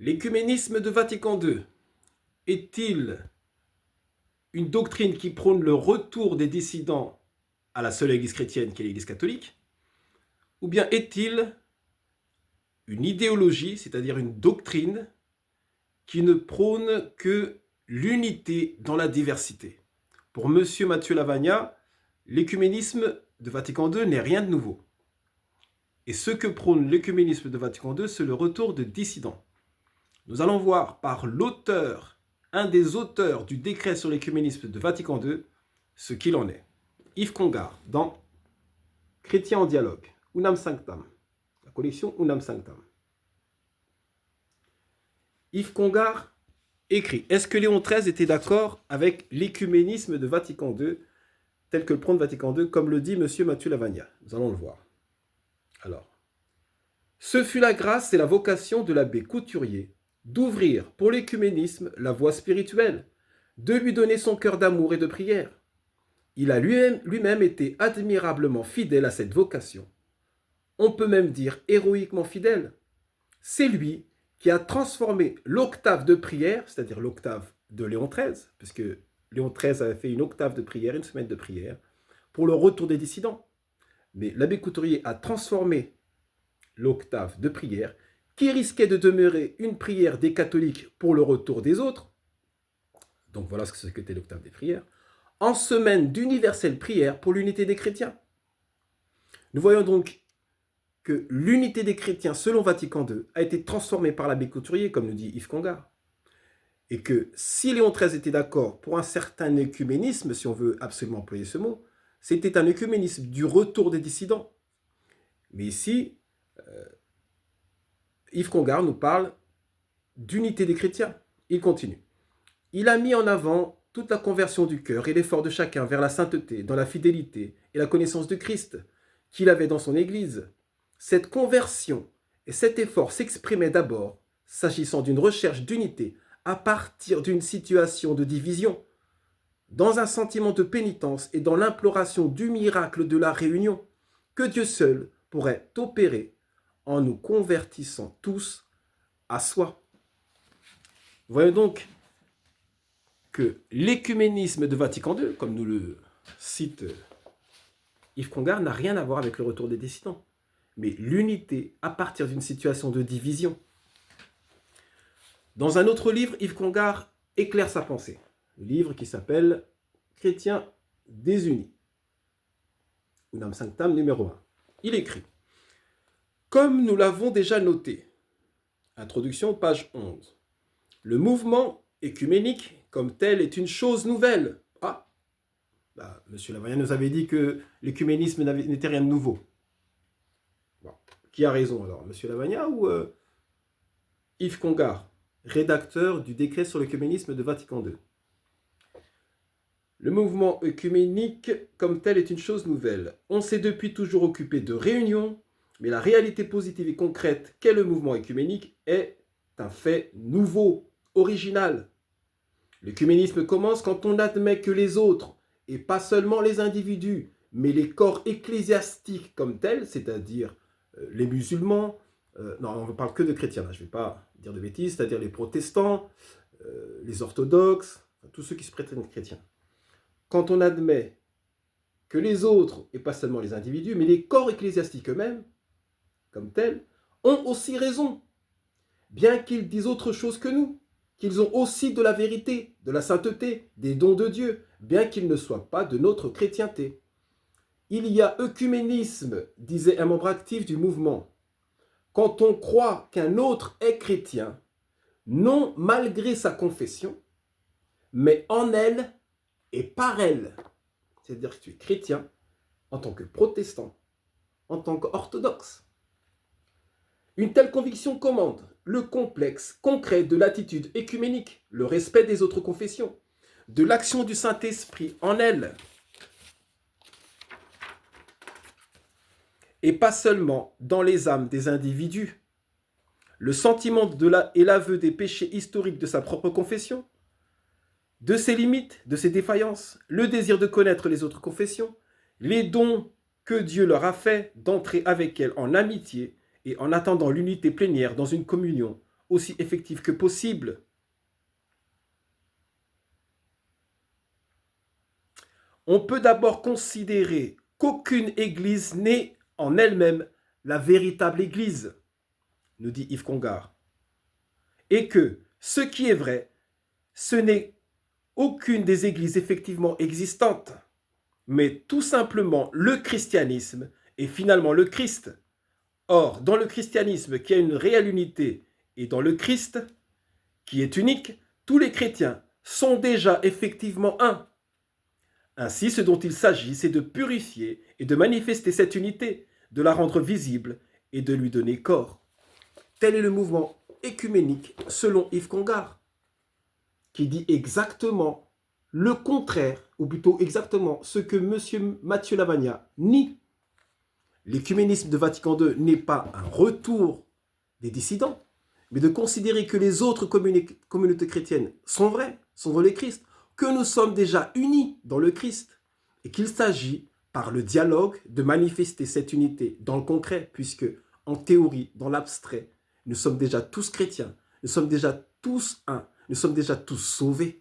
L'écuménisme de Vatican II est-il une doctrine qui prône le retour des dissidents à la seule Église chrétienne qui est l'Église catholique? Ou bien est-il une idéologie, c'est-à-dire une doctrine qui ne prône que l'unité dans la diversité? Pour M. Mathieu Lavagna, l'écuménisme de Vatican II n'est rien de nouveau. Et ce que prône l'écuménisme de Vatican II, c'est le retour de dissidents. Nous allons voir par l'auteur, un des auteurs du décret sur l'écuménisme de Vatican II, ce qu'il en est. Yves Congar, dans Chrétiens en dialogue, Unam Sanctam, la collection Unam Sanctam. Yves Congar écrit: est-ce que Léon XIII était d'accord avec l'écuménisme de Vatican II, tel que le prône Vatican II, comme le dit M. Mathieu Lavagna? Nous allons le voir. Alors, ce fut la grâce et la vocation de l'abbé Couturier d'ouvrir pour l'écuménisme la voie spirituelle, de lui donner son cœur d'amour et de prière. Il a lui-même été admirablement fidèle à cette vocation. On peut même dire héroïquement fidèle. C'est lui qui a transformé l'octave de prière, c'est-à-dire l'octave de Léon XIII, puisque Léon XIII avait fait une octave de prière, une semaine de prière, pour le retour des dissidents. Mais l'abbé Couturier a transformé l'octave de prière, qui risquait de demeurer une prière des catholiques pour le retour des autres, donc voilà ce que qu'était l'octave des prières, en semaine d'universelle prière pour l'unité des chrétiens. Nous voyons donc que l'unité des chrétiens, selon Vatican II, a été transformée par l'abbé Couturier, comme nous dit Yves Congar. Et que si Léon XIII était d'accord pour un certain œcuménisme, si on veut absolument employer ce mot, c'était un œcuménisme du retour des dissidents. Mais ici, Yves Congar nous parle d'unité des chrétiens. Il continue. Il a mis en avant toute la conversion du cœur et l'effort de chacun vers la sainteté, dans la fidélité et la connaissance de Christ qu'il avait dans son Église. Cette conversion et cet effort s'exprimaient d'abord, s'agissant d'une recherche d'unité, à partir d'une situation de division, dans un sentiment de pénitence et dans l'imploration du miracle de la réunion, que Dieu seul pourrait opérer en nous convertissant tous à soi. Voyons donc que l'écuménisme de Vatican II, comme nous le cite Yves Congar, n'a rien à voir avec le retour des dissidents, mais l'unité à partir d'une situation de division. Dans un autre livre, Yves Congar éclaire sa pensée, le livre qui s'appelle Chrétiens désunis, Unam Sanctam numéro 1. Il écrit: comme nous l'avons déjà noté, introduction, page 11, le mouvement écuménique comme tel est une chose nouvelle. Ah, M. Lavagna nous avait dit que l'écuménisme n'était rien de nouveau. Bon. Qui a raison alors, M. Lavagna ou Yves Congar, rédacteur du décret sur l'écuménisme de Vatican II? Le mouvement œcuménique comme tel est une chose nouvelle. On s'est depuis toujours occupé de réunions, mais la réalité positive et concrète qu'est le mouvement œcuménique est un fait nouveau, original. L'œcuménisme commence quand on admet que les autres, et pas seulement les individus, mais les corps ecclésiastiques comme tels, c'est-à-dire les musulmans, non, on ne parle que de chrétiens, là, je ne vais pas dire de bêtises, c'est-à-dire les protestants, les orthodoxes, tous ceux qui se prétendent chrétiens. Quand on admet que les autres, et pas seulement les individus, mais les corps ecclésiastiques eux-mêmes, comme tels, ont aussi raison, bien qu'ils disent autre chose que nous, qu'ils ont aussi de la vérité, de la sainteté, des dons de Dieu, bien qu'ils ne soient pas de notre chrétienté. Il y a œcuménisme, disait un membre actif du mouvement, quand on croit qu'un autre est chrétien, non malgré sa confession, mais en elle et par elle. C'est-à-dire que tu es chrétien en tant que protestant, en tant qu'orthodoxe. Une telle conviction commande le complexe concret de l'attitude œcuménique, le respect des autres confessions, de l'action du Saint-Esprit en elle, et pas seulement dans les âmes des individus. Le sentiment et l'aveu des péchés historiques de sa propre confession, de ses limites, de ses défaillances, le désir de connaître les autres confessions, les dons que Dieu leur a fait d'entrer avec elles en amitié et en attendant l'unité plénière dans une communion aussi effective que possible. On peut d'abord considérer qu'aucune église n'est en elle-même la véritable église, nous dit Yves Congar, et que ce qui est vrai, ce n'est aucune des églises effectivement existantes, mais tout simplement le christianisme et finalement le Christ. Or, dans le christianisme qui a une réelle unité et dans le Christ qui est unique, tous les chrétiens sont déjà effectivement un. Ainsi, ce dont il s'agit, c'est de purifier et de manifester cette unité, de la rendre visible et de lui donner corps. Tel est le mouvement œcuménique selon Yves Congar, qui dit exactement le contraire, ou plutôt exactement ce que M. Mathieu Lavagna nie. L'œcuménisme de Vatican II n'est pas un retour des dissidents, mais de considérer que les autres communautés chrétiennes sont vraies, sont dans le Christ, que nous sommes déjà unis dans le Christ, et qu'il s'agit, par le dialogue, de manifester cette unité dans le concret, puisque, en théorie, dans l'abstrait, nous sommes déjà tous chrétiens, nous sommes déjà tous un, nous sommes déjà tous sauvés.